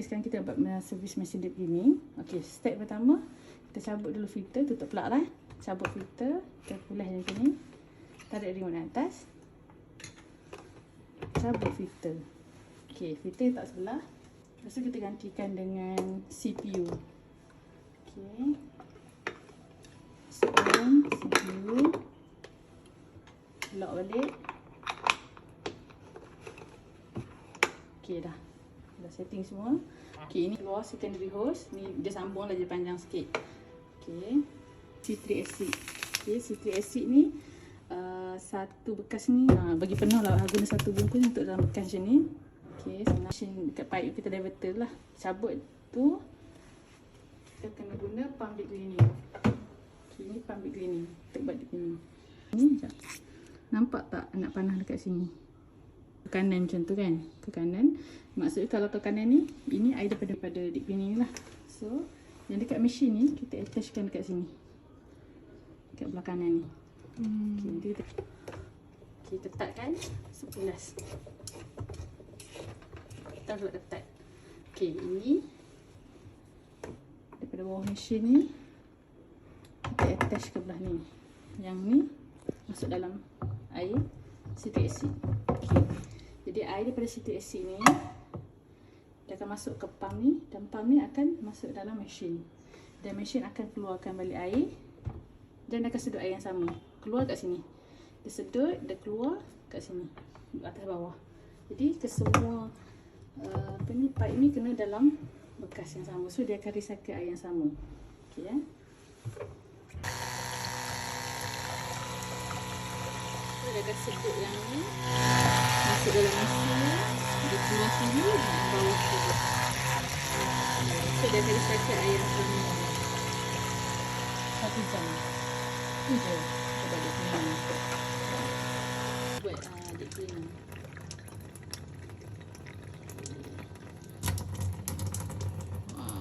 sekarang kita buat servis mesin deep cleaning. Okey, step pertama kita cabut dulu filter, tutup plug lah. Cabut filter, kita kulas macam ni. Tarik remote atas. Cabut filter. Okey, filter letak sebelah. Lepas tu kita gantikan dengan CPU. Okey. Masukkan CPU. Lock balik. Okey dah. Dah setting semua. Okey, ini keluar secondary hose. Ni dia sambung lagi panjang sikit. Okey. C3 acid. Okey, C3 acid ni satu bekas ni bagi penuh lah, guna satu bungkus untuk dalam bekas macam ni. Okey, mesin dekat pipe kita diverter lah. Cabut tu kita kena guna pump deep cleaning. Okey, ni pump deep cleaning. Kita buat deep cleaning. Ni sekejap. Nampak tak nak panah dekat sini? Tekanan macam tu kan? Tekanan. Maksudnya kalau tekanan ni, ini air daripada deep cleaning lah. So, yang dekat mesin ni kita attachkan dekat sini. Dekat belah kanan ni. Okey, kita ketatkan sebelas. Kita harus ketat. Okey, ini daripada bawah mesin ni kita attach ke belah ni. Yang ni masuk dalam air citric acid. Okey. Jadi air daripada citric acid ni dia akan masuk ke pump ni dan pump ni akan masuk dalam mesin. Dan mesin akan keluarkan balik air dan dia akan sedut air yang sama. Keluar kat sini. Dia sedut, dia keluar kat sini. Atas bawah. Jadi kesemua pipe ni kena dalam bekas yang sama. So dia akan recycle air yang sama. Okey ya. So dia akan sedut yang ni masuk dalam mesin. Dia keluar sini dan bawah sini. So dia akan recycle air yang sama. 1 jam. Itu je. Kita buat deep cleaning. Buat deep cleaning. Wow.